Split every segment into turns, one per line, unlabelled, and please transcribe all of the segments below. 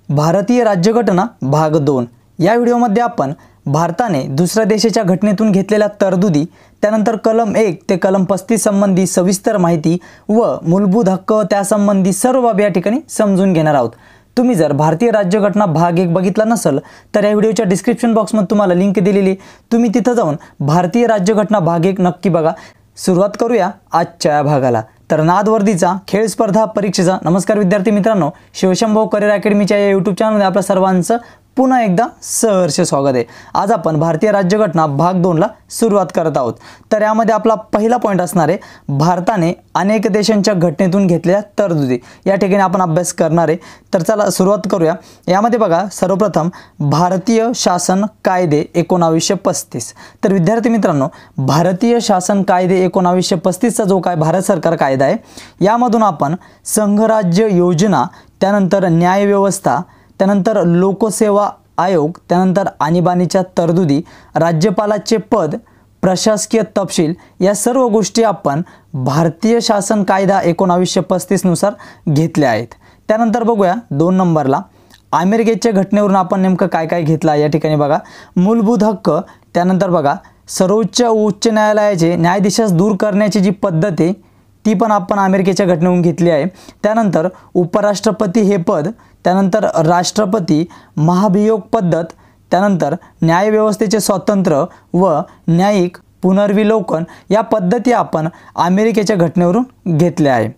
भारतीय राज्यघटना भाग 2 या व्हिडिओमध्ये आपण भारताने दुसऱ्या देशाच्या घटनेतून घेतलेल्या तरतुदी त्यानंतर कलम 1 ते कलम 35 संबंधी सविस्तर माहिती व मूलभूत हक्क त्यासंबंधी सर्व बाबी या ठिकाणी समजून घेणार आहोत। तुम्ही जर भारतीय राज्यघटना भाग 1 बघितला नसेल तर या व्हिडिओच्या डिस्क्रिप्शन बॉक्समध्ये तुम्हाला लिंक दिलेली, तुम्ही तिथे जाऊन भारतीय राज्यघटना भाग 1 नक्की बघा। सुरुवात करूया आजच्या या भागाला। तर नादवर्दीचा खेळ स्पर्धा परीक्षेचा नमस्कार विद्यार्थी मित्रांनो, शिवशंभो करिअर अकॅडमीच्या या यूट्यूब चॅनलमध्ये आपल्या सर्वांचं पुन्हा एकदा सहर्ष स्वागत आहे। आज आपण भारतीय राज्यघटना भाग 2 ला सुरुवात करत आहोत। तर यामध्ये आपला पहिला पॉइंट असणार आहे भारताने अनेक देशांच्या घटनेतून घेतलेल्या तरतुदी, या ठिकाणी आपण अभ्यास करणार आहे। तर चला सुरुवात करूया। यामध्ये बघा, सर्वप्रथम भारतीय शासन कायदे 1935। तर विद्यार्थी मित्रांनो, भारतीय शासन कायदे 1935 चा जो काय भारत सरकार कायदा आहे, यामधून आपण संघराज्य योजना, त्यानंतर न्याय व्यवस्था, त्यानंतर लोकसेवा आयोग, त्यानंतर आणीबाणीच्या तरतुदी, राज्यपालाचे पद, प्रशासकीय तपशील या सर्व गोष्टी आपण भारतीय शासन कायदा 1935 नुसार घेतल्या आहेत। त्यानंतर बघूया 2 नंबरला अमेरिकेच्या घटनेवरून आपण नेमकं काय काय घेतलं या ठिकाणी बघा, मूलभूत हक्क, त्यानंतर बघा सर्वोच्च उच्च न्यायालयाचे न्यायाधीशास दूर करण्याची जी पद्धत आहे ती पण आपण अमेरिकेच्या घटनेवरून घेतली आहे। त्यानंतर उपराष्ट्रपती हे पद, त्यानंतर राष्ट्रपती, महाभियोग पद्धत, त्यानंतर न्यायव्यवस्थेचे स्वातंत्र्य व न्यायिक पुनर्विलोकन या पद्धती आपण अमेरिकेच्या घटनेवरून घेतल्या आहे।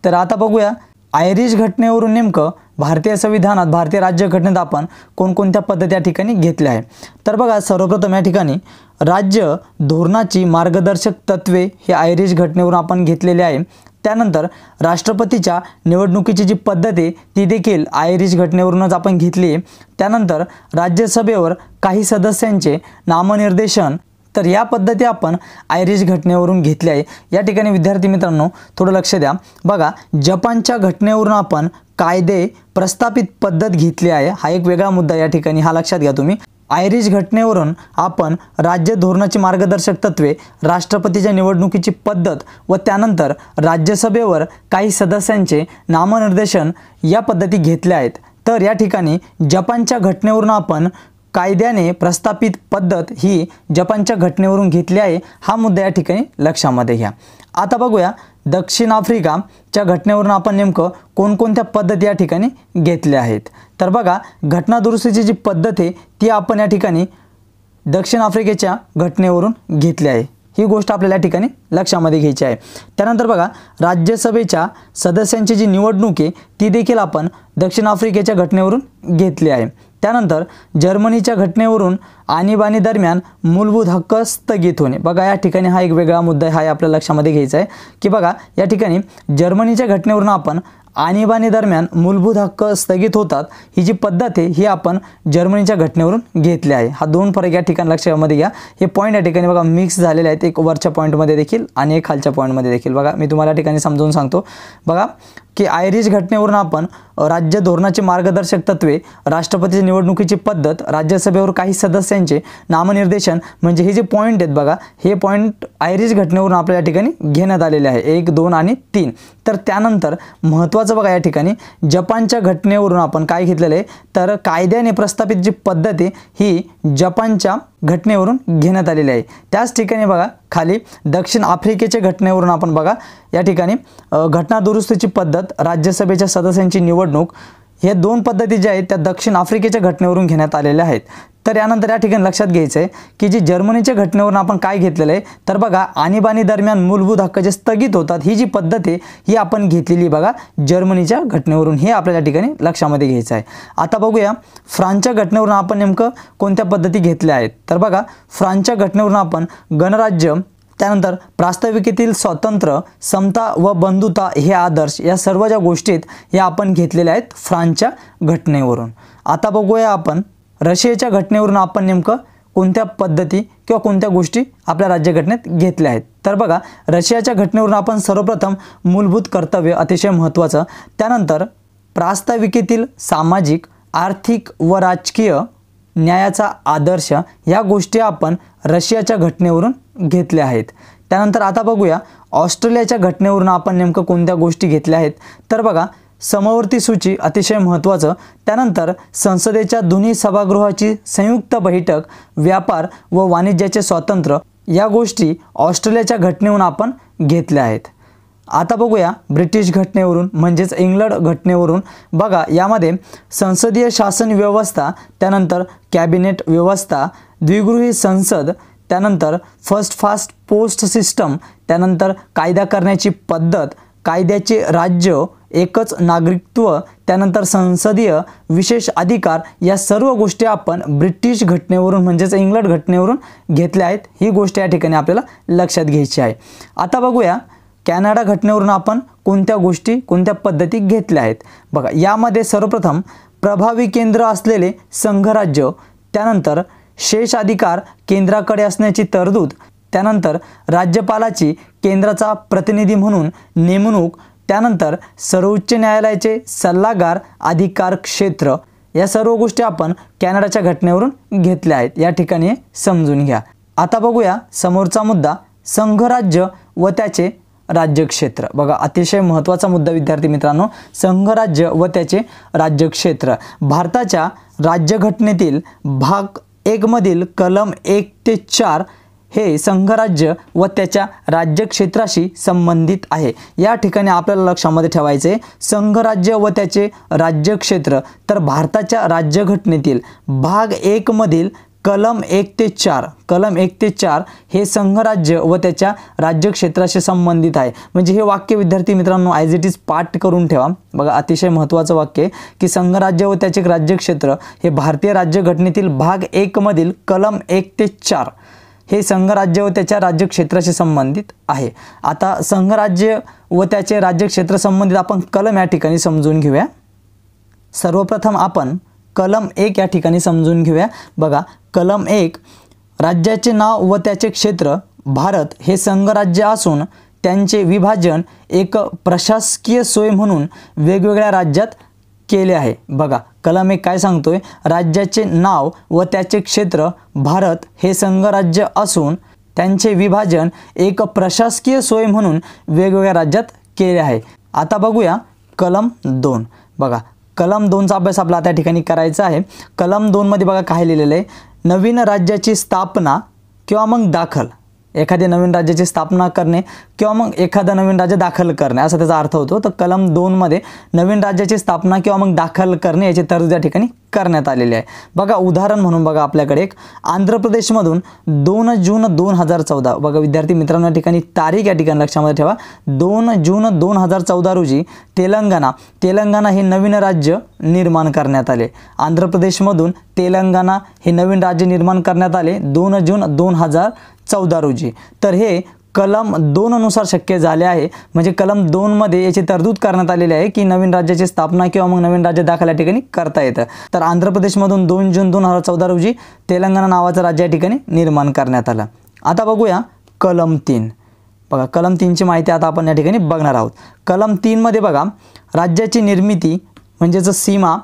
तर आता बघूया आयरिश घटनेवरून नेमकं भारतीय संविधानात भारतीय राज्यघटनेत आपण कोणकोणत्या पद्धती या ठिकाणी घेतल्या आहे। तर बघा, सर्वप्रथम या ठिकाणी राज्य धोरणाची मार्गदर्शक तत्वे हे आयरिश घटनेवरून आपण घेतलेले आहे। त्यानंतर राष्ट्रपतीच्या निवडणुकीची जी पद्धत आहे ती देखील आयरिश घटनेवरूनच आपण घेतली आहे। त्यानंतर राज्यसभेवर काही सदस्यांचे नामनिर्देशन, तर या पद्धती आपण आयरिश घटनेवरून घेतल्या आहे। या ठिकाणी विद्यार्थी मित्रांनो थोडं लक्ष द्या। बघा, जपानच्या घटनेवरून आपण कायदे प्रस्थापित पद्धत घेतली आहे। हा एक वेगळा मुद्दा या ठिकाणी, हा लक्षात घ्या तुम्ही। आयरिश घटनेवरून आपण राज्य धोरणाची मार्गदर्शक तत्वे, राष्ट्रपतीच्या निवडणुकीची पद्धत व त्यानंतर राज्यसभेवर काही सदस्यांचे नामनिर्देशन या पद्धती घेतल्या आहेत। तर या ठिकाणी जपानच्या घटनेवरून आपण कायद्याने प्रस्थापित पद्धत ही जपानच्या घटनेवरून घेतली आहे, हा मुद्दा या ठिकाणी लक्षामध्ये घ्या। आता बघूया दक्षिण आफ्रिकाच्या घटनेवरून आपण नेमकं कोणकोणत्या पद्धती या ठिकाणी घेतल्या आहेत। तर बघा, घटना दुरुस्तीची जी पद्धत आहे ती आपण या ठिकाणी दक्षिण आफ्रिकेच्या घटनेवरून घेतली आहे, ही गोष्ट आपल्याला या ठिकाणी लक्षामध्ये घ्यायची आहे। त्यानंतर बघा, राज्यसभेच्या सदस्यांची जी निवडणूक आहे ती देखील आपण दक्षिण आफ्रिकेच्या घटनेवरून घेतली आहे। त्यानंतर जर्मनीच्या घटनेवरून आणीबाणी दरम्यान मूलभूत हक्क स्थगित होणे, बघा या ठिकाणी हा एक वेगळा मुद्दा आहे, हा आपल्याला लक्षामध्ये घ्यायचा आहे की बघा या ठिकाणी जर्मनीच्या घटनेवरून आपण आणीबाणी दरम्यान मूलभूत हक्क स्थगित होतात ही जी पद्धत आहे ही आपण जर्मनीच्या घटनेवरून घेतली आहे। हा 2 फरक या ठिकाणी लक्षामध्ये घ्या। हे पॉईंट या ठिकाणी बघा मिक्स झालेले आहेत, एक वरच्या पॉईंटमध्ये देखील आणि एक खालच्या पॉईंटमध्ये देखील। बघा मी तुम्हाला या ठिकाणी समजावून सांगतो। बघा की आयरिश घटनेवरून आपण राज्य धोरणाचे मार्गदर्शक तत्वे, राष्ट्रपतीच्या निवडणुकीची पद्धत, राज्यसभेवर काही सदस्यांचे नामनिर्देशन, म्हणजे हे जे पॉईंट आहेत बघा, हे पॉईंट आयरिश घटनेवरून आपल्या या ठिकाणी घेण्यात आलेले आहे, 1, 2 आणि 3। तर त्यानंतर महत्त्वाचं बघा, या ठिकाणी जपानच्या घटनेवरून आपण काय घेतलेलं आहे, तर कायद्याने प्रस्थापित जी पद्धत आहे ही जपानच्या घटनेवरून घेण्यात आलेली आहे। त्याच ठिकाणी बघा खाली दक्षिण आफ्रिकेच्या घटनेवरून आपण बघा या ठिकाणी घटना दुरुस्तीची पद्धत, राज्यसभेच्या सदस्यांची निवडणूक, हे 2 पद्धती ज्या आहेत त्या दक्षिण आफ्रिकेच्या घटनेवरून घेण्यात आलेल्या आहेत। तर यानंतर या ठिकाणी लक्षात घ्यायचं आहे की जी जर्मनीच्या घटनेवरून आपण काय घेतलेलं आहे, तर बघा आणीबाणी दरम्यान मूलभूत हक्क जे स्थगित होतात ही जी पद्धत आहे ही आपण घेतलेली बघा जर्मनीच्या घटनेवरून, हे आपल्याला या ठिकाणी लक्षामध्ये घ्यायचं आहे। आता बघूया फ्रान्सच्या घटनेवरून आपण नेमकं कोणत्या पद्धती घेतल्या आहेत। तर बघा, फ्रान्सच्या घटनेवरून आपण गणराज्य, त्यानंतर प्रास्ताविकेतील स्वातंत्र्य, समता व बंधुता हे आदर्श, या सर्व ज्या गोष्टी आहेत या आपण घेतलेल्या आहेत फ्रान्सच्या घटनेवरून। आता बघूया आपण रशियाच्या घटनेवरून आपण नेमकं कोणत्या पद्धती किंवा कोणत्या गोष्टी आपल्या राज्यघटनेत घेतल्या आहेत। तर बघा, रशियाच्या घटनेवरून आपण सर्वप्रथम मूलभूत कर्तव्य, अतिशय महत्त्वाचं, त्यानंतर प्रास्ताविकेतील सामाजिक, आर्थिक व राजकीय न्यायाचा आदर्श, या गोष्टी आपण रशियाच्या घटनेवरून घेतल्या आहेत। त्यानंतर आता बघूया ऑस्ट्रेलियाच्या घटनेवरून आपण नेमकं कोणत्या गोष्टी घेतल्या आहेत। तर बघा, समवर्ती सूची अतिशय महत्त्वाचं, त्यानंतर संसदेच्या दोन्ही सभागृहाची संयुक्त बैठक, व्यापार व वाणिज्याचे स्वातंत्र्य, या गोष्टी ऑस्ट्रेलियाच्या घटनेहून आपण घेतल्या आहेत. आता बघूया ब्रिटिश घटनेवरून म्हणजेच इंग्लंड घटनेवरून. बघा यामध्ये संसदीय शासन व्यवस्था, त्यानंतर कॅबिनेट व्यवस्था, द्विगृही संसद, त्यानंतर फर्स्ट फास्ट पोस्ट सिस्टम, त्यानंतर कायदा करण्याची पद्धत, कायद्याचे राज्य, एकच नागरिकत्व, त्यानंतर संसदीय विशेष अधिकार, या सर्व गोष्टी आपण ब्रिटिश घटनेवरून म्हणजेच इंग्लंड घटनेवरून घेतल्या आहेत. ही गोष्ट या ठिकाणी आपल्याला लक्षात घ्यायची आहे. आता बघूया कॅनडा घटनेवरून आपण कोणत्या गोष्टी कोणत्या पद्धती घेतल्या आहेत. बघा यामध्ये सर्वप्रथम प्रभावी केंद्र असलेले संघराज्य, त्यानंतर शेष अधिकार केंद्राकडे असण्याची तरतूद, त्यानंतर राज्यपालाची केंद्राचा प्रतिनिधी म्हणून नेमणूक, त्यानंतर सर्वोच्च न्यायालयाचे सल्लागार अधिकार क्षेत्र, या सर्व गोष्टी आपण कॅनडाच्या घटनेवरून घेतल्या आहेत. या ठिकाणी समजून घ्या. आता बघूया समोरचा मुद्दा, संघराज्य व त्याचे राज्यक्षेत्र. बघा अतिशय महत्त्वाचा मुद्दा विद्यार्थी मित्रांनो, संघराज्य व त्याचे राज्यक्षेत्र. भारताच्या राज्यघटनेतील भाग 1 मधील कलम 1 ते 4 हे संघराज्य व त्याच्या राज्यक्षेत्राशी संबंधित आहे. या ठिकाणी आपल्याला लक्षामध्ये ठेवायचे संघराज्य व त्याचे राज्यक्षेत्र. तर भारताच्या राज्यघटनेतील भाग 1 मधील कलम 1 ते 4 हे संघराज्य व त्याच्या राज्यक्षेत्राशी संबंधित आहे. म्हणजे हे वाक्य विद्यार्थी मित्रांनो ॲज इट इज पाठ करून ठेवा. बघा अतिशय महत्त्वाचं वाक्य आहे की संघराज्य व त्याचे राज्यक्षेत्र हे भारतीय राज्यघटनेतील भाग 1 मधील कलम 1 ते 4 हे संघराज्य व त्याच्या राज्यक्षेत्राशी संबंधित आहे. आता संघराज्य व त्याचे राज्यक्षेत्र संबंधित आपण कलम या ठिकाणी समजून घेऊया. सर्वप्रथम आपण कलम 1 या ठिकाणी समजून घेऊया. बघा कलम 1, राज्याचे नाव व त्याचे क्षेत्र. भारत हे संघराज्य असून त्यांचे विभाजन एक प्रशासकीय सोय म्हणून वेगवेगळ्या राज्यात केले आहे. बघा कलम 1 काय सांगतोय, राज्याचे नाव व त्याचे क्षेत्र. भारत हे संघराज्य असून त्यांचे विभाजन एक प्रशासकीय सोय म्हणून वेगवेगळ्या राज्यात केले आहे. आता बघूया कलम 2. बघा कलम 2चा अभ्यास आपला त्या ठिकाणी करायचा आहे. कलम 2 मध्ये बघा काय लिहिलेलं आहे, नवीन राज्याची स्थापना किंवा मग दाखल, एखाद्या नवीन राज्याची स्थापना करणे किंवा मग एखादा नवीन राज्य दाखल करणे असा त्याचा अर्थ होतो. तर कलम 2 मध्ये नवीन राज्याची स्थापना किंवा मग दाखल करणे याची तरतूद या ठिकाणी करण्यात आलेली आहे. बघा उदाहरण म्हणून बघा आपल्याकडे एक आंध्र प्रदेशमधून 2 जून 2014. बघा विद्यार्थी मित्रांनो या ठिकाणी तारीख या ठिकाणी लक्षामध्ये ठेवा. 2 जून 2014 रोजी तेलंगणा हे नवीन राज्य निर्माण करण्यात आले. आंध्र प्रदेशमधून तेलंगणा हे नवीन राज्य निर्माण करण्यात आले 2 जून 2014 रोजी. तर हे कलम 2 नुसार शक्य झाले आहे. म्हणजे कलम 2 मध्ये याची तरतूद करण्यात आलेली आहे की नवीन राज्याची स्थापना किंवा मग नवीन राज्य दाखल या ठिकाणी करता येतं. तर आंध्र प्रदेशमधून 2 जून 2014 रोजी तेलंगणा नावाचं राज्य या ठिकाणी निर्माण करण्यात आलं. आता बघूया कलम 3. बघा कलम 3ची माहिती आता आपण या ठिकाणी बघणार आहोत. कलम 3 मध्ये बघा राज्याची निर्मिती म्हणजेच सीमा,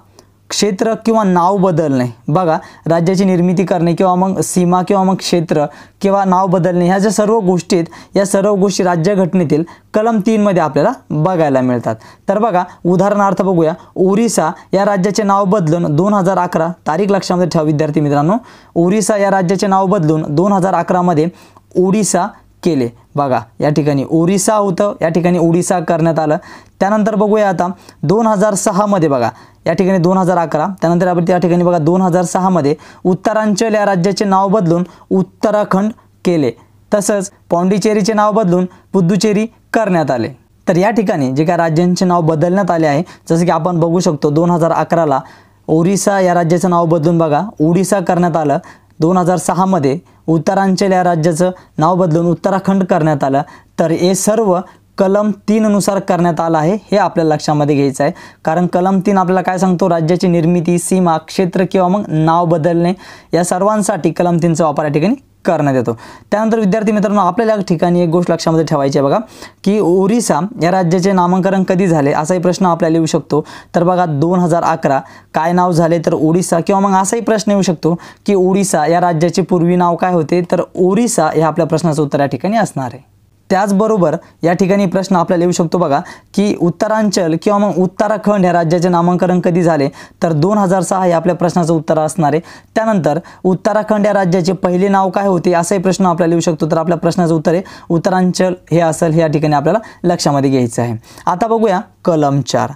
क्षेत्र किंवा नाव बदलणे. बघा राज्याची निर्मिती करणे किंवा मग सीमा किंवा मग क्षेत्र किंवा नाव बदलणे ह्या ज्या सर्व गोष्टी आहेत या सर्व गोष्टी राज्यघटनेतील कलम 3 मध्ये आपल्याला बघायला मिळतात. तर बघा उदाहरणार्थ बघूया, ओरिसा या राज्याचे नाव बदलून 2011, तारीख लक्षामध्ये ठेवा विद्यार्थी मित्रांनो, ओरिसा या राज्याचे नाव बदलून 2011 मध्ये ओडिसा केले. बघा या ठिकाणी ओरिसा होतं, या ठिकाणी ओडिसा करण्यात आलं. त्यानंतर बघूया आता 2006 मध्ये बघा या ठिकाणी 2011, त्यानंतर आपण त्या ठिकाणी बघा 2006 मध्ये उत्तरांचल या राज्याचे नाव बदलून उत्तराखंड केले. तसंच पॉंडिचेरीचे नाव बदलून पुदुचेरी करण्यात आले. तर या ठिकाणी जे काय राज्यांचे नाव बदलण्यात आले आहे, जसं की आपण बघू शकतो 2011ला ओरिसा या राज्याचं नाव बदलून बघा ओडिसा करण्यात आलं. 2006 मध्ये उत्तरांचल या राज्याचं नाव बदलून उत्तराखंड करण्यात आलं. तर हे सर्व कलम 3 नुसार करण्यात आलं आहे, हे आपल्याला लक्षामध्ये घ्यायचं आहे. कारण कलम 3 आपल्याला काय सांगतो, राज्याची निर्मिती, सीमा, क्षेत्र किंवा मग नाव बदलणे या सर्वांसाठी कलम 3चा वापर या ठिकाणी करण्यात येतो. त्यानंतर विद्यार्थी मित्रांनो आपल्याला या ठिकाणी एक गोष्ट लक्षामध्ये ठेवायची आहे बघा की ओरिसा या राज्याचे नामकरण कधी झाले असाही प्रश्न आपल्याला येऊ शकतो. तर बघा 2011 काय नाव झाले, तर ओडिसा. किंवा मग असाही प्रश्न येऊ शकतो की ओडिसा या राज्याचे पूर्वी नाव काय होते, तर ओरिसा हे आपल्या प्रश्नाचं उत्तर या ठिकाणी असणार आहे. त्याचबरोबर या ठिकाणी प्रश्न आपल्याला येऊ शकतो बघा की उत्तरांचल किंवा मग उत्तराखंड या राज्याचे नामांकन कधी झाले, तर 2006 हे आपल्या प्रश्नाचं उत्तर असणार आहे। त्यानंतर उत्तराखंड या राज्याचे पहिले नाव काय होते असाही प्रश्न आपल्याला येऊ शकतो, तर आपल्या प्रश्नाचं उत्तर आहे उत्तरांचल हे असेल, हे या ठिकाणी आपल्याला लक्षामध्ये घ्यायचं आहे। आता बघूया कलम 4।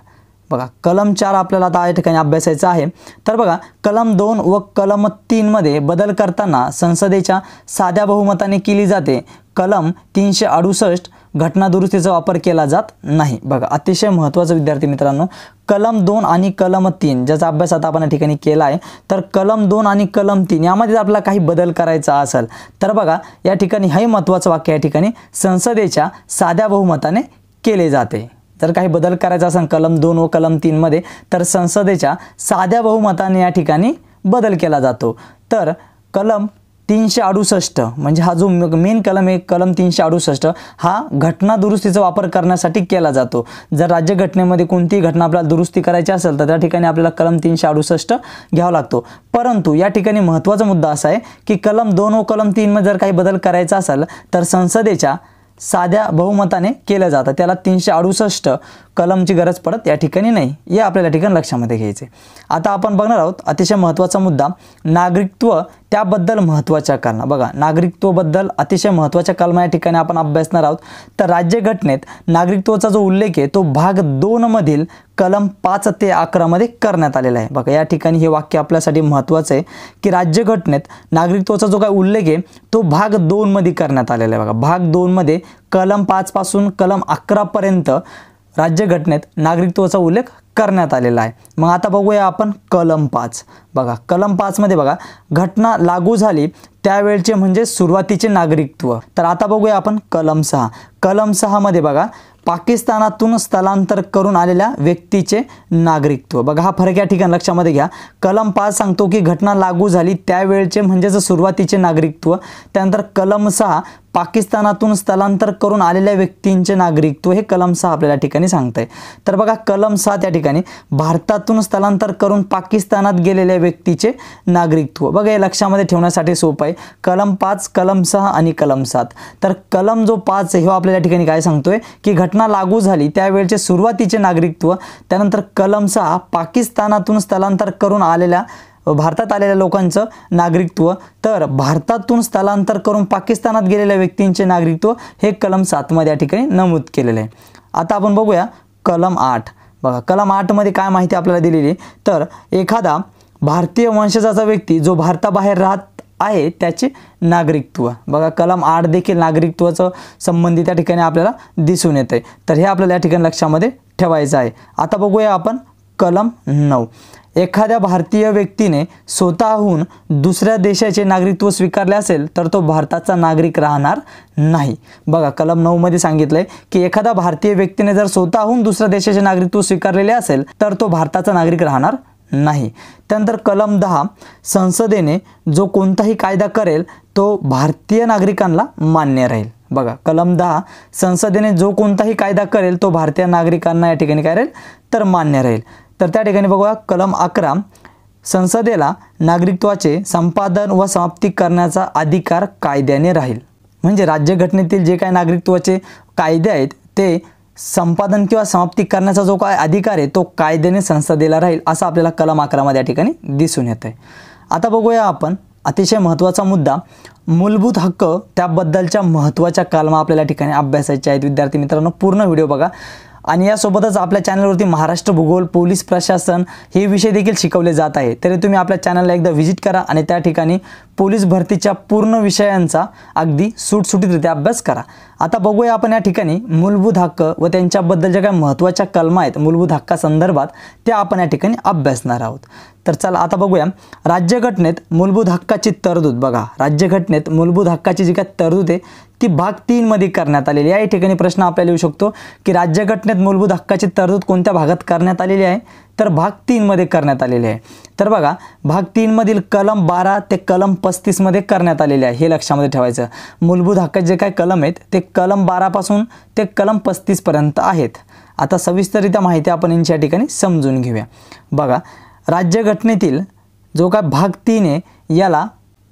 बघा कलम 4 आपल्याला आता या ठिकाणी अभ्यासायचं आहे। तर बघा कलम 2 व कलम 3 मध्ये बदल करताना संसदेच्या साध्या बहुमताने केली जाते। कलम 368 घटना दुरुस्तीचा वापर केला जात नाही। बघा अतिशय महत्त्वाचं विद्यार्थी मित्रांनो, कलम 2 आणि कलम 3 ज्याचा अभ्यास आता आपण या ठिकाणी केला आहे, तर कलम 2 आणि कलम 3 यामध्ये आपल्याला काही बदल करायचा असेल तर बघा या ठिकाणी हे महत्त्वाचं वाक्य या ठिकाणी संसदेच्या साध्या बहुमताने केले जाते। जर काही बदल करायचा असेल कलम 2 व कलम 3 मध्ये तर संसदेच्या साध्या बहुमताने या ठिकाणी बदल केला जातो। तर कलम 368 म्हणजे हा जो मेन कलम आहे, कलम 368 हा घटना दुरुस्तीचा वापर करण्यासाठी केला जातो। जर राज्यघटनेमध्ये कोणतीही घटना आपल्याला दुरुस्ती करायची असेल तर त्या ठिकाणी आपल्याला कलम 368 घ्यावा लागतो। परंतु या ठिकाणी महत्त्वाचा मुद्दा असा आहे की कलम 2 व कलम 3 मध्ये जर काही बदल करायचा असेल तर संसदेच्या साध्या बहुमताने केलं जातं, त्याला 368 कलमची गरज पडत या ठिकाणी नाही, हे आपल्याला ठिकाणी लक्षामध्ये घ्यायचे। आता आपण बघणार आहोत अतिशय महत्त्वाचा मुद्दा, नागरिकत्व त्याबद्दल महत्त्वाच्या कलमा। बघा नागरिकत्वाबद्दल अतिशय महत्त्वाच्या कलमा या ठिकाणी आपण अभ्यासणार आहोत। तर राज्यघटनेत नागरिकत्वाचा जो उल्लेख आहे तो भाग 2 मधील कलम 5 ते 11 मध्ये करण्यात आलेला आहे। बघा या ठिकाणी हे वाक्य आपल्यासाठी महत्त्वाचं आहे की राज्यघटनेत नागरिकत्वाचा जो काही उल्लेख आहे तो भाग 2 मध्ये करण्यात आलेला आहे। बघा भाग 2 मध्ये कलम 5 पासून कलम 11 पर्यंत राज्यघटनेत नागरिकत्वाचा उल्लेख करण्यात आलेला आहे। मग आता बघूया आपण कलम 5। बघा कलम 5 मध्ये बघा घटना लागू झाली त्यावेळचे म्हणजे सुरुवातीचे नागरिकत्व। तर आता बघूया आपण कलम 6। कलम 6 मध्ये बघा पाकिस्तानातून स्थलांतर करून आलेल्या व्यक्तीचे नागरिकत्व। बघा हा फरक या ठिकाणी लक्षामध्ये घ्या। कलम 5 सांगतो की घटना लागू झाली त्यावेळचे म्हणजे सुरुवातीचे नागरिकत्व, त्यानंतर कलम 6 पाकिस्तानातून स्थलांतर करून आलेल्या व्यक्तींचे नागरिकत्व, हे कलम 6 आपल्याला ठिकाणी सांगतंय। तर बघा कलम 7 या ठिकाणी भारतातून स्थलांतर करून पाकिस्तानात गेलेल्या व्यक्तीचे नागरिकत्व। बघा हे लक्षामध्ये ठेवण्यासाठी सोपं आहे, कलम 5 कलम 6 आणि कलम 7। तर कलम जो 5 आहे हे आपल्याला ठिकाणी काय सांगतोय की घटना लागू झाली त्यावेळचे सुरुवातीचे नागरिकत्व, त्यानंतर कलम 6 पाकिस्तानातून स्थलांतर करून आलेल्या भारतात आलेल्या लोकांचं नागरिकत्व, तर भारतातून स्थलांतर करून पाकिस्तानात गेलेल्या व्यक्तींचे नागरिकत्व हे कलम 7 मध्ये या ठिकाणी नमूद केलेले आहे। आता आपण बघूया कलम 8। बघा कलम 8 मध्ये काय माहिती आपल्याला दिलेली, तर एखादा भारतीय वंशाचा व्यक्ती जो भारताबाहेर राहत आहे त्याचे नागरिकत्व। बघा कलम 8 देखील नागरिकत्वाचं संबंधित त्या ठिकाणी आपल्याला दिसून येते, तर हे आपल्याला या ठिकाणी लक्षामध्ये ठेवायचं आहे। आता बघूया आपण कलम 9। एखाद्या भारतीय व्यक्तीने स्वतःहून दुसऱ्या देशाचे नागरिकत्व स्वीकारले असेल तर तो भारताचा नागरिक राहणार नाही। बघा कलम 9 मध्ये सांगितलंय की एखादा भारतीय व्यक्तीने जर स्वतःहून दुसऱ्या देशाचे नागरिकत्व स्वीकारलेले असेल तर तो भारताचा नागरिक राहणार नाही। त्यानंतर कलम 10 संसदेने जो कोणताही कायदा करेल तो भारतीय नागरिकांना मान्य राहील। बघा कलम 10 संसदेने जो कोणताही कायदा करेल तो भारतीय नागरिकांना या ठिकाणी काय राहील तर मान्य राहील। तर त्या ठिकाणी बघूया कलम 11 संसदेला नागरिकत्वाचे संपादन व समाप्ती करण्याचा अधिकार कायद्याने राहील। म्हणजे राज्यघटनेतील जे काही नागरिकत्वाचे कायदे आहेत ते संपादन किंवा समाप्ती करण्याचा जो काय अधिकार आहे तो कायद्याने संसदेला राहील, असं आपल्याला कलम 11 मध्ये या ठिकाणी दिसून येत आहे। आता बघूया आपण अतिशय महत्त्वाचा मुद्दा, मूलभूत हक्क त्याबद्दलच्या महत्त्वाच्या कलमा आपल्याला या ठिकाणी अभ्यासायच्या आहेत। विद्यार्थी मित्रांनो पूर्ण व्हिडिओ बघा आणि यासोबतच आपल्या चॅनलवरती महाराष्ट्र भूगोल, पोलीस प्रशासन हे विषय देखील शिकवले जात आहे, तरी तुम्ही आपल्या चॅनलला एकदा व्हिजिट करा आणि त्या ठिकाणी पोलीस भरतीच्या पूर्ण विषयांचा अगदी सुटसुटीतरित्या अभ्यास करा। आता बघूया आपण या ठिकाणी मूलभूत हक्क व त्यांच्याबद्दल ज्या काही महत्त्वाच्या कलमा आहेत मूलभूत हक्कासंदर्भात त्या आपण या ठिकाणी अभ्यासणार आहोत। तर चला आता बघूया राज्यघटनेत मूलभूत हक्काची तरतूद। बघा राज्यघटनेत मूलभूत हक्काची जी काही तरतूद आहे ती भाग 3 मध्ये करण्यात आलेली आहे। या ठिकाणी प्रश्न आपल्याला येऊ शकतो की राज्यघटनेत मूलभूत हक्काची तरतूद कोणत्या भागात करण्यात आलेली आहे, तर भाग 3 मध्ये करण्यात आलेली आहे। तर बघा भाग 3 मधील कलम 12 ते कलम 35 मध्ये करण्यात आलेले आहे, हे लक्षामध्ये ठेवायचं। मूलभूत हक्काचे जे काही कलम आहेत ते कलम 12 पासून ते कलम 35 पर्यंत आहेत। आता सविस्तररित्या माहिती आपण यांच्या ठिकाणी समजून घेऊया। बघा राज्यघटनेतील जो काय भाग 3 आहे याला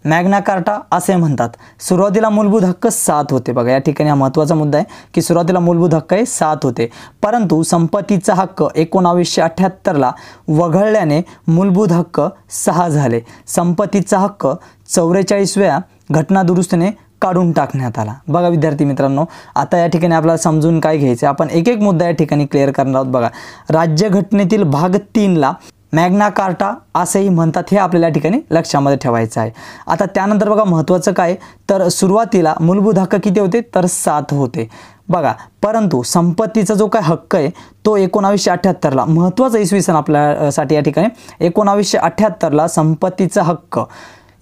मॅग्ना कार्टा असे म्हणतात। सुरुवातीला मूलभूत हक्क 7 होते। बघा या ठिकाणी हा महत्त्वाचा मुद्दा आहे की सुरुवातीला मूलभूत हक्क हे 7 होते, परंतु संपत्तीचा हक्क 1978ला वगळल्याने मूलभूत हक्क 6 झाले। संपत्तीचा हक्क 44व्या घटनादुरुस्तीने काढून टाकण्यात आला। बघा विद्यार्थी मित्रांनो, आता या ठिकाणी आपल्याला समजून काय घ्यायचं, आपण एक एक मुद्दा या ठिकाणी क्लिअर करणार आहोत। बघा राज्यघटनेतील भाग 3ला मॅग्ना कार्टा असेही म्हणतात, हे आपल्याला या ठिकाणी लक्षामध्ये ठेवायचं आहे। आता त्यानंतर बघा महत्त्वाचं काय, तर सुरुवातीला मूलभूत हक्क किती होते, तर 7 होते। बघा परंतु संपत्तीचा जो काय हक्क आहे तो 1978ला, महत्त्वाचा इसवी सन आपल्यासाठी या ठिकाणी 1978ला संपत्तीचा हक्क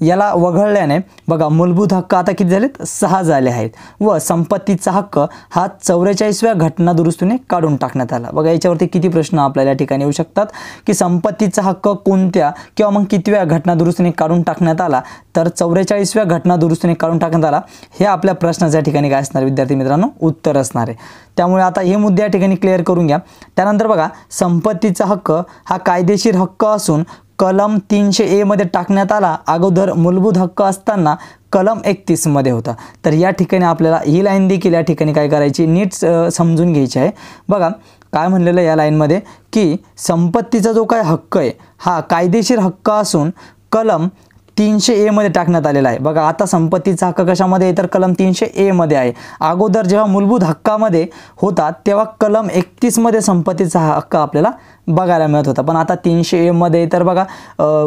याला वगळल्याने बघा मूलभूत हक्क आता किती झालेत, 6 झाले आहेत व संपत्तीचा हक्क हा 44व्या घटनादुरुस्तीने काढून टाकण्यात आला। बघा याच्यावरती किती प्रश्न आपल्याला या ठिकाणी येऊ शकतात की संपत्तीचा हक्क कोणत्या किंवा मग कितव्या घटनादुरुस्तीने काढून टाकण्यात आला, तर 44व्या घटनादुरुस्तीने काढून टाकण्यात आला, हे आपल्या प्रश्नाच्या ठिकाणी काय असणार विद्यार्थी मित्रांनो, उत्तर असणार आहे। त्यामुळे आता हे मुद्दे या ठिकाणी क्लिअर करून घ्या। त्यानंतर बघा संपत्तीचा हक्क हा कायदेशीर हक्क असून कलम 300A मध्ये टाकण्यात आला, अगोदर मूलभूत हक्क असताना कलम 31 मध्ये होता। तर या ठिकाणी आपल्याला ही लाईन देखील या ठिकाणी काय करायची, नीट समजून घ्यायची आहे। बघा काय म्हणलेलं या लाईनमध्ये की संपत्तीचा जो काय हक्क आहे हा कायदेशीर हक्क असून कलम 300A मध्ये टाकण्यात आलेला आहे। बघा आता संपत्तीचा हक्क कशामध्ये आहे, तर कलम 300A मध्ये आहे। अगोदर जेव्हा मूलभूत हक्कामध्ये होता तेव्हा कलम 31 मध्ये संपत्तीचा हक्क आपल्याला बघायला मिळत होता, पण आता 300A मध्ये तर बघा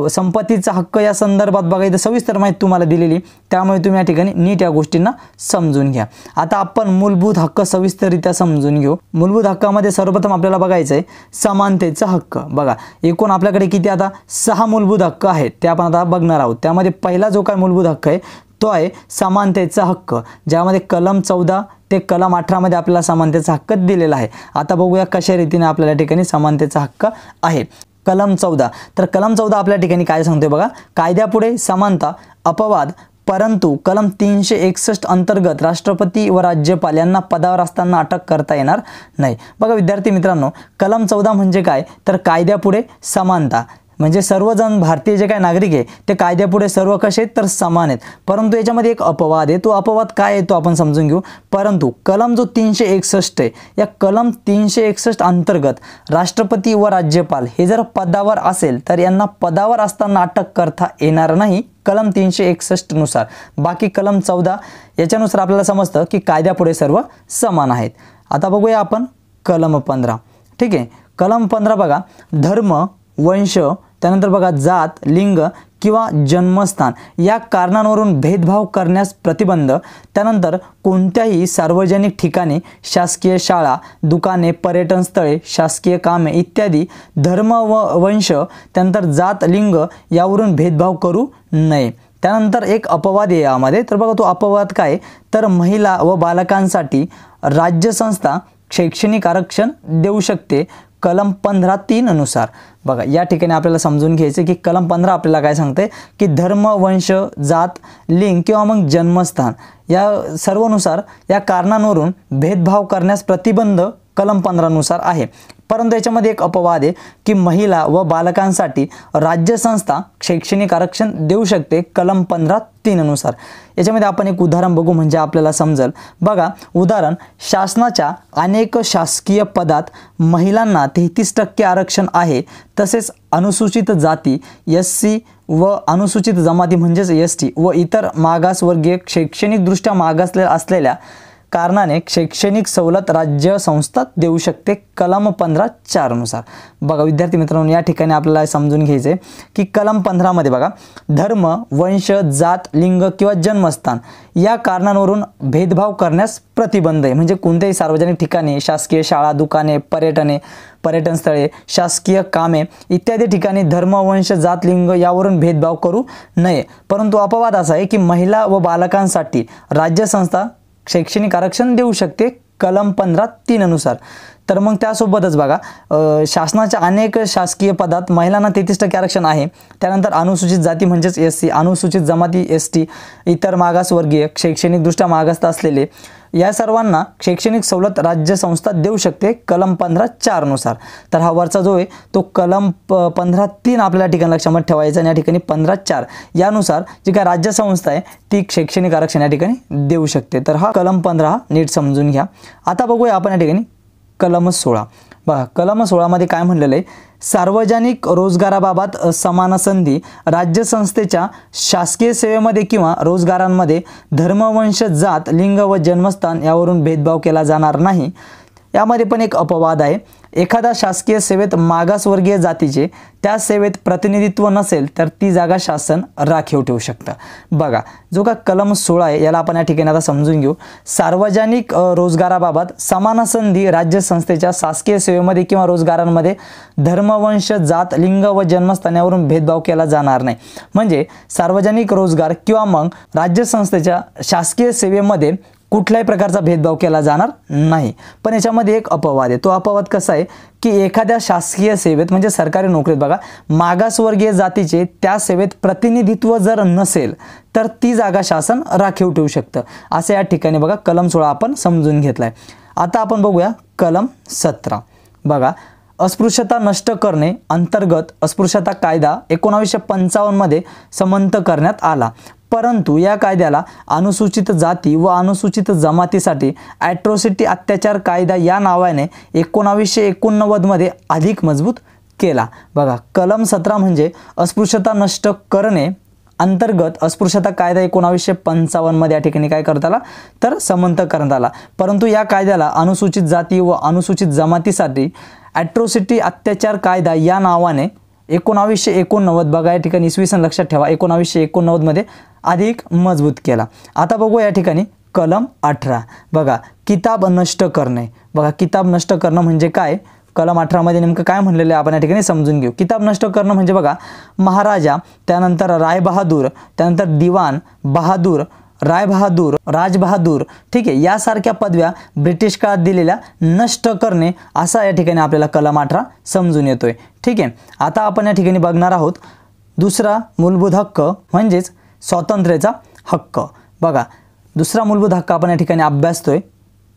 संपत्तीचा हक्क या संदर्भात बघा इथं सविस्तर माहिती तुम्हाला दिलेली, त्यामुळे तुम्ही या ठिकाणी नीट या गोष्टींना समजून घ्या। आता आपण मूलभूत हक्क सविस्तररित्या समजून घेऊ। मूलभूत हक्कामध्ये सर्वप्रथम आपल्याला बघायचं आहे समानतेचा हक्क। बघा एकूण आपल्याकडे किती आता 6 मूलभूत हक्क आहेत, ते आपण आता बघणार आहोत। त्यामध्ये पहिला जो काय मूलभूत हक्क आहे तो आहे समानतेचा हक्क, ज्यामध्ये कलम 14 ते कलम 18 मध्ये आपल्याला समानतेचा हक्क दिलेला आहे। आता बघूया कशा रीतीने आपल्याला ठिकाणी समानतेचा हक्क आहे। कलम 14, तर कलम 14 आपल्या ठिकाणी काय सांगते बघा, कायद्यापुढे समानता अपवाद, परंतु कलम 361 अंतर्गत राष्ट्रपती व राज्यपाल यांना पदावर असताना अटक करता येणार नाही। बघा विद्यार्थी मित्रांनो, कलम 14 म्हणजे काय, तर कायद्यापुढे समानता, म्हणजे सर्वजण भारतीय जे काय नागरिक आहे ते कायद्यापुढे सर्व कसे आहेत, तर समान आहेत। परंतु याच्यामध्ये एक अपवाद आहे, तो अपवाद काय आहे तो आपण समजून घेऊ। परंतु कलम जो 361 आहे, या कलम 361 अंतर्गत राष्ट्रपती व राज्यपाल हे जर पदावर असेल तर यांना पदावर असताना अटक करता येणार नाही कलम 361 नुसार। बाकी कलम 14 याच्यानुसार आपल्याला समजतं की कायद्यापुढे सर्व समान आहेत। आता बघूया आपण कलम 15। ठीक आहे, कलम 15 बघा धर्म, वंश, त्यानंतर बघा जात, लिंग किंवा जन्मस्थान या कारणांवरून भेदभाव करण्यास प्रतिबंध, त्यानंतर कोणत्याही सार्वजनिक ठिकाणी शासकीय शाळा, दुकाने, पर्यटन स्थळे, शासकीय कामे इत्यादी धर्म व वंश, त्यानंतर जात, लिंग यावरून भेदभाव करू नये। त्यानंतर एक अपवाद आहे यामध्ये, तर बघा तो अपवाद काय, तर महिला व बालकांसाठी राज्य संस्था शैक्षणिक आरक्षण देऊ शकते कलम 15(3) नुसार। बघा या ठिकाणी आपल्याला समजून घ्यायचं की कलम 15 आपल्याला काय सांगते की धर्म, वंश, जात, लिंग किंवा मग जन्मस्थान या सर्वनुसार या कारणांवरून भेदभाव करण्यास प्रतिबंध कलम 15 नुसार आहे। परंतु याच्यामध्ये एक अपवाद आहे की महिला व बालकांसाठी राज्य संस्था शैक्षणिक आरक्षण देऊ शकते कलम 15(3) नुसार। याच्यामध्ये आपण एक उदाहरण बघू म्हणजे आपल्याला समजेल। बघा उदाहरण, शासनाच्या अनेक शासकीय पदात महिलांना 33% आरक्षण आहे, तसेच अनुसूचित जाती SC व अनुसूचित जमाती म्हणजेच ST व इतर मागासवर्गीय शैक्षणिकदृष्ट्या मागासलेल्या असलेल्या कारणाने शैक्षणिक सवलत राज्य संस्था देऊ शकते कलम 15(4) नुसार। बघा विद्यार्थी मित्रांनो, या ठिकाणी आपल्याला समजून घ्यायचे की कलम 15 मध्ये बघा धर्म, वंश, जात, लिंग किंवा जन्मस्थान या कारणांवरून भेदभाव करण्यास प्रतिबंध आहे। म्हणजे कोणत्याही सार्वजनिक ठिकाणी शासकीय शाळा, दुकाने, पर्यटन स्थळे, शासकीय कामे इत्यादी ठिकाणी धर्म, वंश, जात, लिंग यावरून भेदभाव करू नये। परंतु अपवाद असा आहे की महिला व बालकांसाठी राज्य संस्था शैक्षणिक आरक्षण देऊ शकते कलम 15(3) नुसार। तर मग त्यासोबतच बघा शासनाच्या अनेक शासकीय पदात महिलांना 33% आरक्षण आहे। त्यानंतर अनुसूचित जाती म्हणजेच SC, अनुसूचित जमाती ST, इतर मागासवर्गीय शैक्षणिकदृष्ट्या मागास असलेले या सर्वांना शैक्षणिक सवलत राज्य संस्था देऊ शकते कलम 15(4) नुसार। तर हा वरचा जो आहे तो कलम 15(3) आपल्या ठिकाणी लक्षात ठेवायचा आणि या ठिकाणी 15(4) यानुसार जी काय राज्य संस्था आहे ती शैक्षणिक आरक्षण या ठिकाणी देऊ शकते। तर हा कलम 15 नीट समजून घ्या। आता बघूया आपण या ठिकाणी कलम 16। बघा कलम 16 मध्ये काय म्हणलेलं आहे, सार्वजनिक रोजगाराबाबत समान संधी राज्य संस्थेच्या शासकीय सेवेमध्ये किंवा रोजगारांमध्ये धर्म, वंश, जात, लिंग व जन्मस्थान यावरून भेदभाव केला जाणार नाही। यामध्ये पण एक अपवाद आहे, एखादा शासकीय सेवेत मागासवर्गीय जातीचे त्या सेवेत प्रतिनिधित्व नसेल तर ती जागा शासन राखीव ठेवू शकतं। बघा जो का कलम 16 आहे याला आपण या ठिकाणी आता समजून घेऊ। सार्वजनिक रोजगाराबाबत समान संधी राज्य संस्थेच्या शासकीय सेवेमध्ये किंवा रोजगारांमध्ये धर्म, वंश, जात, लिंग व जन्मस्थानावरून भेदभाव केला जाणार नाही। म्हणजे सार्वजनिक रोजगार किंवा मग राज्य संस्थेच्या शासकीय सेवेमध्ये कुठल्याही प्रकारचा भेदभाव केला जाणार नाही। पण याच्यामध्ये एक अपवाद आहे, तो अपवाद कसा आहे की एखाद्या शासकीय सेवेत म्हणजे सरकारी नोकरीत बघा मागासवर्गीय जातीचे त्या सेवेत प्रतिनिधित्व जर नसेल तर ती जागा शासन राखीव ठेवू शकतं, असं या ठिकाणी बघा कलम 16 आपण समजून घेतलाय। आता आपण बघूया कलम 17। बघा अस्पृश्यता नष्ट करणे अंतर्गत अस्पृश्यता कायदा 1955 मध्ये संमत करण्यात आला, परंतु या कायद्याला अनुसूचित जाती व अनुसूचित जमातीसाठी ॲट्रॉसिटी अत्याचार कायदा या नावाने 1989 मध्ये अधिक मजबूत केला। बघा कलम 17 म्हणजे अस्पृश्यता नष्ट करणे अंतर्गत अस्पृश्यता कायदा 1955 मध्ये या ठिकाणी काय करण्यात आला तर संमत करण्यात आला, परंतु या कायद्याला अनुसूचित जाती व अनुसूचित जमातीसाठी ॲट्रॉसिटी अत्याचार कायदा या नावाने 1989 बघा या ठिकाणी इसवी सन लक्षात ठेवा 1989 मध्ये अधिक मजबूत केला। आता बघू या ठिकाणी कलम 18। बघा किताब नष्ट करणे। बघा किताब नष्ट करणं म्हणजे काय, कलम 18 मध्ये नेमकं काय म्हणलेलं आहे आपण या ठिकाणी समजून घेऊ। किताब नष्ट करणं म्हणजे बघा महाराजा, त्यानंतर रायबहादूर, त्यानंतर दिवाण बहादूर, रायबहादूर, राजबहादूर, ठीक आहे, यासारख्या पदव्या ब्रिटिश काळात दिलेल्या नष्ट करणे असा या ठिकाणी आपल्याला कलम 18 समजून येतोय। ठीक आहे, आता आपण या ठिकाणी बघणार आहोत दुसरा मूलभूत हक्क म्हणजेच स्वातंत्र्याचा हक्क। बघा दुसरा मूलभूत हक्क आपण या ठिकाणी अभ्यासतोय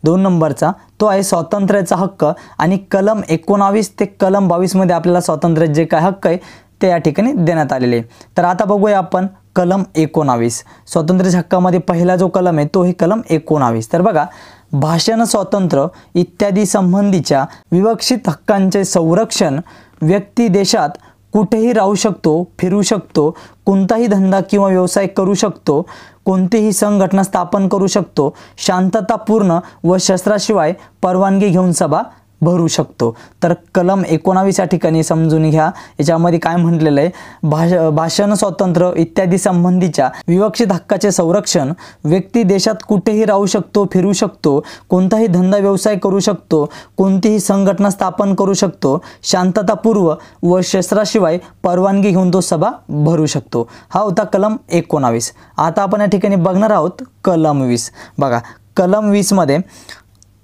2 नंबरचा, तो आहे स्वातंत्र्याचा हक्क आणि कलम 19 ते कलम 22 मध्ये आपल्याला स्वातंत्र्याचे जे काय हक्क आहे ते या ठिकाणी देण्यात आलेले। तर आता बघूया आपण कलम 19। स्वातंत्र्याच्या हक्कामध्ये पहिला जो कलम आहे तो आहे कलम 19। तर बघा भाषण स्वातंत्र्य इत्यादी संबंधीच्या विवक्षित हक्कांचे संरक्षण, व्यक्ती देशात कुठेही राहू शकतो, फिरू शकतो, कोणताही धंदा किंवा व्यवसाय करू शकतो, कोणतीही संघटना स्थापन करू शकतो, शांततापूर्ण व शस्त्राशिवाय परवानगी घेऊन सभा भरू शकतो। तर कलम 19 या ठिकाणी समजून घ्या, याच्यामध्ये काय म्हटलेलं आहे, भाषण स्वातंत्र्य इत्यादी संबंधीच्या विवक्षित हक्काचे संरक्षण, व्यक्ती देशात कुठेही राहू शकतो, फिरू शकतो, कोणताही धंदा व्यवसाय करू शकतो, कोणतीही संघटना स्थापन करू शकतो, शांततापूर्व व शस्त्राशिवाय परवानगी घेऊन तो सभा भरू शकतो। हा होता कलम 19। आता आपण या ठिकाणी बघणार आहोत कलम 20। बघा कलम 20 मध्ये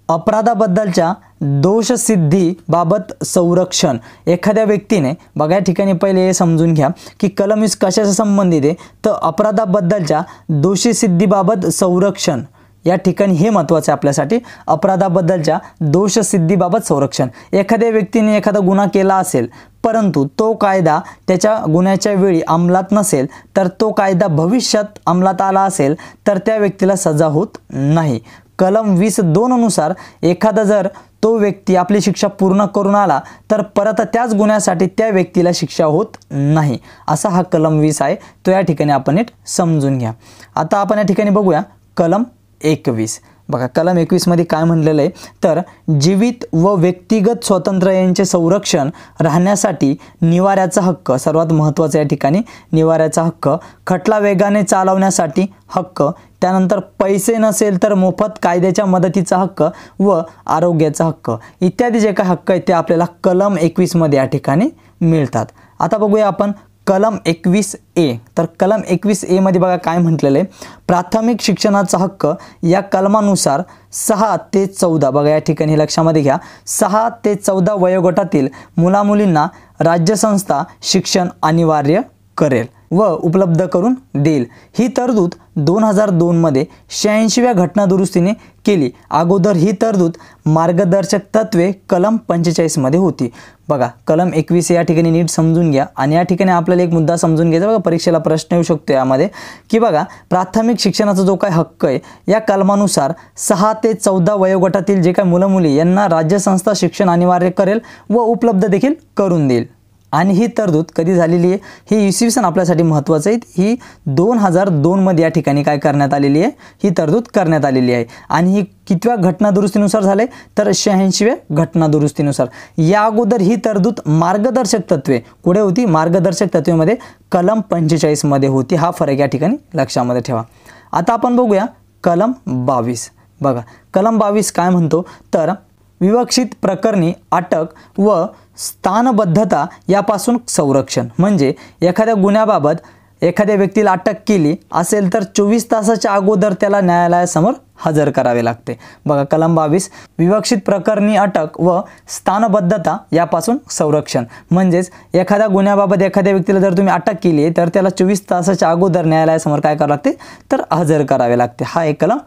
अपराधाबद्दलच्या दोषसिद्धी बाबत संरक्षण, एखाद्या व्यक्तीने बघा या ठिकाणी पहिले हे समजून घ्या की कलम 20 कशाच्या संबंधित आहे, तर अपराधाबद्दलच्या दोषसिद्धीबाबत संरक्षण या ठिकाणी हे महत्त्वाचं आहे आपल्यासाठी। अपराधाबद्दलच्या दोषसिद्धीबाबत संरक्षण, एखाद्या व्यक्तीने एखादा गुन्हा केला असेल परंतु तो कायदा त्याच्या गुन्ह्याच्या वेळी अंमलात नसेल तर तो कायदा भविष्यात अंमलात आला असेल तर त्या व्यक्तीला सजा होत नाही। कलम 20(2) नुसार एखादा जर तो व्यक्ती आपली शिक्षा पूर्ण करून आला तर परत त्याच गुन्ह्यासाठी त्या व्यक्तीला शिक्षा होत नाही, असा हा कलम 20 आहे, तो या ठिकाणी आपण नीट समजून घ्या। आता आपण या ठिकाणी बघूया कलम 21। बघा कलम 21 मध्ये काय म्हणलेलं आहे, तर जीवित व व्यक्तिगत स्वातंत्र्य यांचे संरक्षण राहण्यासाठी निवाऱ्याचा हक्क, सर्वात महत्त्वाचा या ठिकाणी निवाऱ्याचा हक्क, खटला वेगाने चालवण्यासाठी हक्क, त्यानंतर पैसे नसेल तर मोफत कायद्याच्या मदतीचा हक्क व आरोग्याचा हक्क इत्यादी जे काही हक्क आहेत ते आपल्याला कलम 21 मध्ये या ठिकाणी मिळतात। आता बघूया आपण कलम 21A। तर कलम 21A मध्ये बघा काय म्हटलेलं आहे, प्राथमिक शिक्षणाचा हक्क या कलमानुसार 6 ते 14, बघा या ठिकाणी लक्षामध्ये घ्या, 6 ते 14 वयोगटातील मुलामुलींना राज्य संस्था शिक्षण अनिवार्य करेल। व उपलब्ध करून देईल। ही तरतूद 2002 मध्ये 86व्या घटना दुरुस्तीने केली। अगोदर ही तरतूद मार्गदर्शक तत्वे कलम 45 मध्ये होती। बघा कलम 21 या ठिकाणी नीट समजून घ्या आणि या ठिकाणी आपल्याला एक मुद्दा समजून घ्यायचा बघा, परीक्षेला प्रश्न येऊ शकतो यामध्ये की बघा प्राथमिक शिक्षणाचा जो काय हक्क आहे या कलमानुसार 6 ते 14 वयोगटातील जे काही मुलं मुली यांना राज्य संस्था शिक्षण अनिवार्य करेल व उपलब्ध देखील करून देईल। आणि ही तरतूद कधी झालेली आहे, ही इसवी सन आपल्यासाठी महत्त्वाचं आहे, ही 2002 मध्ये या ठिकाणी काय करण्यात आलेली आहे, ही तरतूद करण्यात आलेली आहे। आणि ही कितव्या घटना दुरुस्तीनुसार झाले तर 86व्या घटना दुरुस्तीनुसार। या अगोदर ही तरतूद मार्गदर्शक तत्वे कुठे होती, मार्गदर्शक तत्वेमध्ये कलम 45 मध्ये होती। हा फरक या ठिकाणी लक्षामध्ये ठेवा। आता आपण बघूया कलम 22। बघा कलम 22 काय म्हणतो तर विवक्षित प्रकरणी अटक व स्थानबद्धता यापासून संरक्षण। म्हणजे एखाद्या गुन्ह्याबाबत एखाद्या व्यक्तीला अटक केली असेल तर 24 तासाच्या अगोदर त्याला न्यायालयासमोर हजर करावे लागते। बघा कलम 22 विवक्षित प्रकरणी अटक व स्थानबद्धता यापासून संरक्षण। म्हणजेच एखाद्या गुन्ह्याबाबत एखाद्या व्यक्तीला जर तुम्ही अटक केली तर त्याला 24 तासाच्या अगोदर न्यायालयासमोर काय करावे लागते तर हजर करावे लागते। हा आहे कलम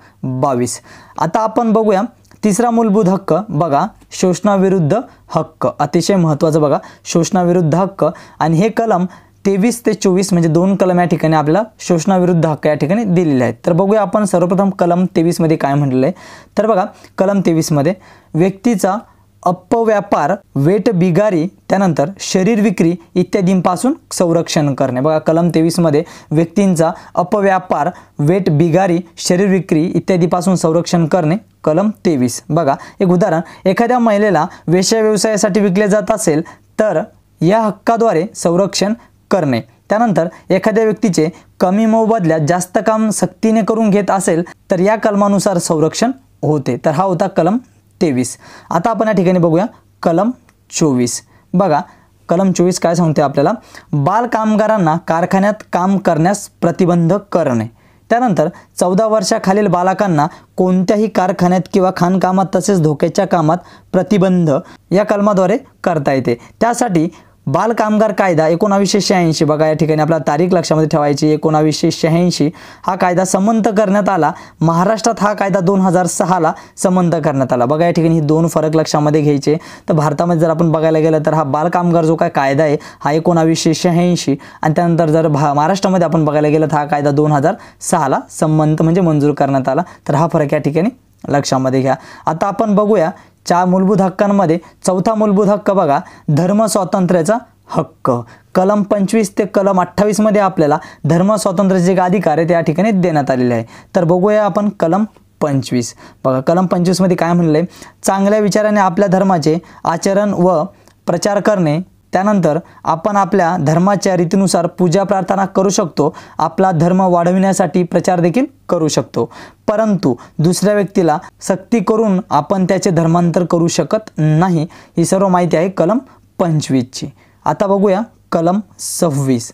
22। आता आपण बघूया तिसरा मूलभूत हक्क। बघा शोषणाविरुद्ध हक्क अतिशय महत्त्वाचं। बघा शोषणाविरुद्ध हक्क आणि हे कलम 23 ते 24 म्हणजे 2 कलम या ठिकाणी आपल्याला शोषणाविरुद्ध हक्क या ठिकाणी दिलेले आहेत। तर बघूया आपण सर्वप्रथम कलम 23 मध्ये काय म्हटलेलं आहे तर बघा कलम 23 मध्ये व्यक्तीचा अपव्यापार, वेठ बिगारी, त्यानंतर शरीर विक्री इत्यादींपासून संरक्षण करणे। बघा कलम 23 मध्ये व्यक्तींचा अपव्यापार, वेठ बिगारी, शरीर विक्री इत्यादीपासून संरक्षण करणे कलम 23। बघा एक उदाहरण, एखाद्या महिलेला वेश्या व्यवसायासाठी विकले जात असेल तर या हक्काद्वारे संरक्षण करणे। त्यानंतर एखाद्या व्यक्तीचे कमी मोबदल्यात जास्त काम सक्तीने करून घेत असेल तर या कलमानुसार संरक्षण होते। तर हा होता कलम 23। आता आपण या ठिकाणी बघूया कलम 24। बघा कलम 24 काय सांगते आपल्याला, बाल कामगारांना कारखान्यात काम करण्यास प्रतिबंध करणे। त्यानंतर 14 वर्षाखालील बालकांना कोणत्याही कारखान्यात किंवा खाणकामात तसेच धोक्याच्या कामात प्रतिबंध या कलमाद्वारे करता येते। त्यासाठी बाल कामगार कायदा 1986, बघा या ठिकाणी आपला तारीख लक्षामध्ये ठेवायची, 1986 हा कायदा संमत करण्यात आला। महाराष्ट्रात हा कायदा 2006 ला संमत करण्यात आला। बघा या ठिकाणी हे 2 फरक लक्षामध्ये घ्यायचे। तर भारतामध्ये जर आपण बघायला गेलं तर हा बाल कामगार जो काय कायदा आहे हा 1986 आणि त्यानंतर जर महाराष्ट्रामध्ये आपण बघायला गेलं तर हा कायदा 2006 ला संमत म्हणजे मंजूर करण्यात आला। तर हा फरक या ठिकाणी लक्षामध्ये घ्या। आता आपण बघूया 4 मूलभूत हक्कांमध्ये चौथा मूलभूत हक्क बघा धर्म स्वातंत्र्याचा हक्क। कलम 25 ते कलम 28 मध्ये आपल्याला धर्म स्वातंत्र्याचे जे अधिकार आहे त्या ठिकाणी देण्यात आलेले आहे। तर बघूया आपण कलम 25। बघा कलम 25 मध्ये काय म्हणले, चांगल्या विचाराने आपल्या धर्माचे आचरण व प्रचार करणे। त्यानंतर आपण आपल्या धर्माच्या रीतीनुसार पूजा प्रार्थना करू शकतो, आपला धर्म वाढविण्यासाठी प्रचार देखील करू शकतो, परंतु दुसऱ्या व्यक्तीला सक्ती करून आपण त्याचे धर्मांतर करू शकत नाही। ही सर्व माहिती आहे कलम 25 ची। आता बघूया कलम 26।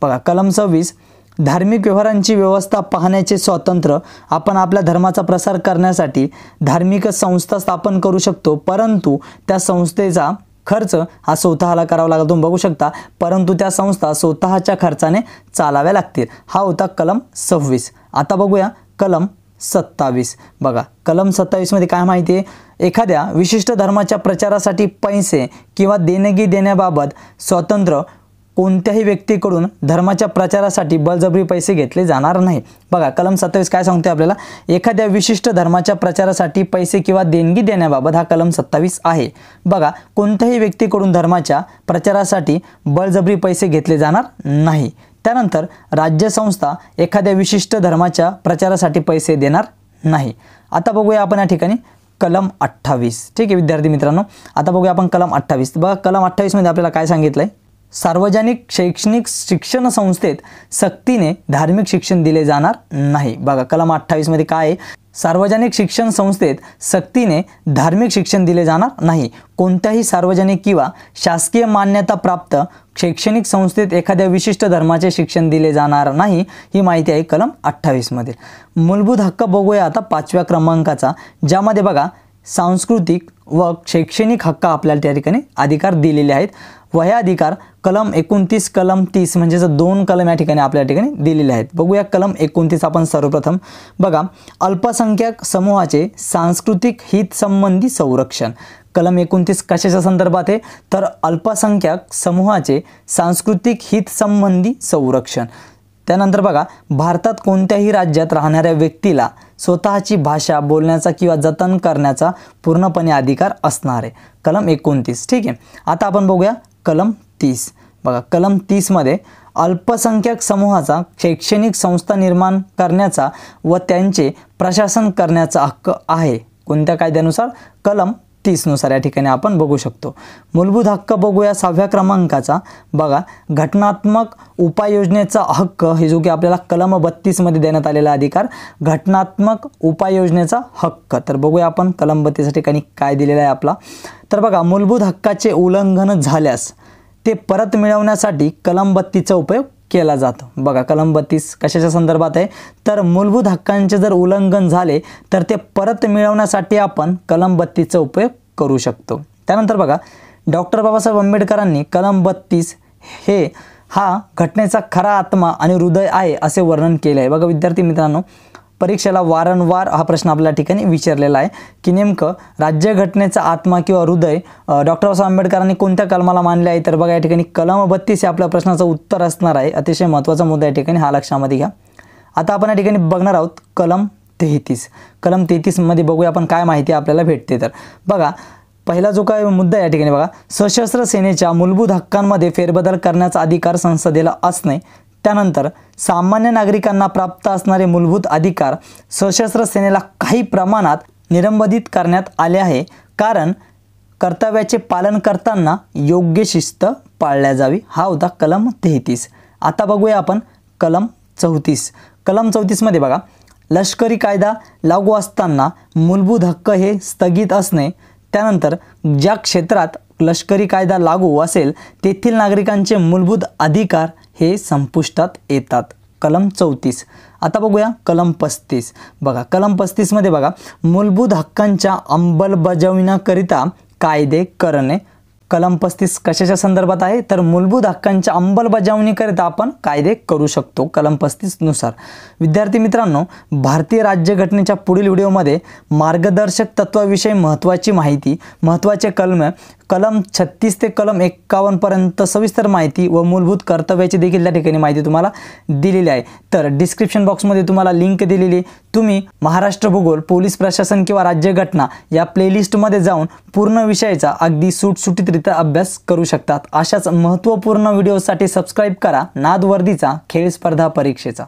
बघा कलम 26 धार्मिक व्यवहारांची व्यवस्था पाहण्याचे स्वातंत्र्य। आपण आपल्या धर्माचा प्रसार करण्यासाठी धार्मिक संस्था स्थापन करू शकतो, परंतु त्या संस्थेचा खर्च हा स्वतःला करावा लागतो। तुम्ही बघू शकता, परंतु त्या संस्था स्वतःच्या खर्चाने चालाव्या लागतील। हा होता कलम 26। आता बघूया कलम 27। बघा कलम 27 मध्ये काय माहिती आहे, एखाद्या विशिष्ट धर्माच्या प्रचारासाठी पैसे किंवा देणगी देण्याबाबत स्वातंत्र्य कोणत्याही व्यक्तीकडून धर्माच्या प्रचारासाठी बळजबरी पैसे घेतले जाणार नाही। बघा कलम 27 काय सांगते आपल्याला, एखाद्या विशिष्ट धर्माच्या प्रचारासाठी पैसे किंवा देणगी देण्याबाबत हा कलम 27 आहे। बघा कोणत्याही व्यक्तीकडून धर्माच्या प्रचारासाठी बळजबरी पैसे घेतले जाणार नाही। त्यानंतर राज्य संस्था एखाद्या विशिष्ट धर्माच्या प्रचारासाठी पैसे देणार नाही। आता बघूया आपण या ठिकाणी कलम 28। ठीक आहे विद्यार्थी मित्रांनो, आता बघूया आपण कलम 28। बघा कलम 28 मध्ये आपल्याला काय सांगितलंय, सार्वजनिक शैक्षणिक शिक्षण संस्थेत सक्तीने धार्मिक शिक्षण दिले जाणार नाही। बघा कलम 28 मध्ये काय आहे, सार्वजनिक शिक्षण संस्थेत सक्तीने धार्मिक शिक्षण दिले जाणार नाही। कोणत्याही सार्वजनिक किंवा शासकीय मान्यता प्राप्त शैक्षणिक संस्थेत एखाद्या विशिष्ट धर्माचे शिक्षण दिले जाणार नाही। ही माहिती आहे कलम 28 मध्ये। मूलभूत हक्क बघूया आता 5व्या क्रमांकाचा, ज्यामध्ये बघा सांस्कृतिक व शैक्षणिक हक्क आपल्याला त्या ठिकाणी अधिकार दिलेले आहेत व हे अधिकार कलम 29 कलम 30 म्हणजेच 2 कलम या ठिकाणी आपल्या ठिकाणी दिलेले आहेत। बघूया कलम 29 आपण सर्वप्रथम बघा, अल्पसंख्याक समूहाचे सांस्कृतिक हित संबंधी संरक्षण। कलम 29 कशाच्या संदर्भात आहे तर अल्पसंख्याक समूहाचे सांस्कृतिक हित संबंधी संरक्षण। त्यानंतर बघा, भारतात कोणत्याही राज्यात राहणाऱ्या व्यक्तीला स्वतःची भाषा बोलण्याचा किंवा जतन करण्याचा पूर्णपणे अधिकार असणार आहे, कलम 29। ठीक आहे, आता आपण बघूया कलम 30। बघा, कलम 30 मध्ये अल्पसंख्याक समूहाचा शैक्षणिक संस्था निर्माण करण्याचा व त्यांचे प्रशासन करण्याचा हक्क आहे, कोणत्या कायद्यानुसार कलम 30 नुसार या ठिकाणी आपण बघू शकतो। मूलभूत हक्क बघूया 6व्या क्रमांकाचा। बघा, घटनात्मक उपाययोजनेचा हक्क हे जो की आपल्याला कलम 32 मध्ये देण्यात आलेला अधिकार, घटनात्मक उपाययोजनेचा हक्क। तर बघूया आपण कलम 32 या ठिकाणी काय दिलेला आहे आपला। तर बघा, मूलभूत हक्काचे उल्लंघन झाल्यास ते परत मिळवण्यासाठी कलम 32 चा उपयोग केला जातो। बघा, कलम 32 कशाच्या संदर्भात आहे तर मूलभूत हक्कांचे जर उल्लंघन झाले तर ते परत मिळवण्यासाठी आपण कलम 32 चा उपयोग करू शकतो। त्यानंतर बघा, डॉक्टर बाबासाहेब आंबेडकरांनी कलम 32 हा घटनेचा खरा आत्मा आणि हृदय आहे असे वर्णन केले आहे। बघा विद्यार्थी मित्रांनो, परीक्षेला वारंवार हा प्रश्न आपल्या ठिकाणी विचारलेला आहे की नेमकं राज्यघटनेचा आत्मा किंवा हृदय डॉक्टर बाबासाहेब आंबेडकरांनी कोणत्या कलमाला मानले आहे तर बघा या ठिकाणी कलम 32 हे आपल्या प्रश्नाचं उत्तर असणार आहे। अतिशय महत्त्वाचा मुद्दा या ठिकाणी हा लक्षामध्ये घ्या। आता आपण या ठिकाणी बघणार आहोत कलम 33। कलम 33 मध्ये बघूया आपण काय माहिती आपल्याला भेटते। तर बघा, पहिला जो काय मुद्दा या ठिकाणी बघा, सशस्त्र सेनेच्या मूलभूत हक्कांमध्ये फेरबदल करण्याचा अधिकार संसदेला असणे। त्यानंतर सामान्य नागरिकांना प्राप्त असणारे मूलभूत अधिकार सशस्त्र सेनेला काही प्रमाणात निलंबित करण्यात आले आहे, कारण कर्तव्याचे पालन करताना योग्य शिस्त पाळल्या जावी, हा होता कलम 33। आता बघूया आपण कलम 34। कलम 34 मध्ये बघा, लष्करी कायदा लागू असताना मूलभूत हक्क हे स्थगित असणे। त्यानंतर ज्या क्षेत्रात लष्करी कायदा लागू असेल तेथील नागरिकांचे मूलभूत अधिकार हे संपुष्टात येतात, कलम 34। आता बघूया कलम 35। बघा, कलम 35 मध्ये बघा, मूलभूत हक्कांच्या अंमलबजावणीकरिता कायदे करणे। कलम 35 कशाच्या संदर्भात आहे तर मूलभूत हक्कांच्या अंमलबजावणीकरिता आपण कायदे करू शकतो, कलम 35 नुसार। विद्यार्थी मित्रांनो, भारतीय राज्यघटनेच्या पुढील व्हिडिओमध्ये मार्गदर्शक तत्वाविषयी महत्त्वाची माहिती, महत्त्वाचे कलम 36 ते कलम 51 पर्यंत सविस्तर माहिती व मूलभूत कर्तव्याची देखील त्या ठिकाणी माहिती तुम्हाला दिलेली आहे। तर डिस्क्रिप्शन बॉक्समध्ये तुम्हाला लिंक दिलेली, तुम्ही महाराष्ट्र भूगोल, पोलीस प्रशासन किंवा राज्यघटना या प्लेलिस्टमध्ये जाऊन पूर्ण विषयाचा अगदी सुटसुटीतरित्या अभ्यास करू शकतात। अशाच महत्त्वपूर्ण व्हिडिओसाठी सबस्क्राईब करा नाद वर्दीचा खेळ स्पर्धा परीक्षेचा।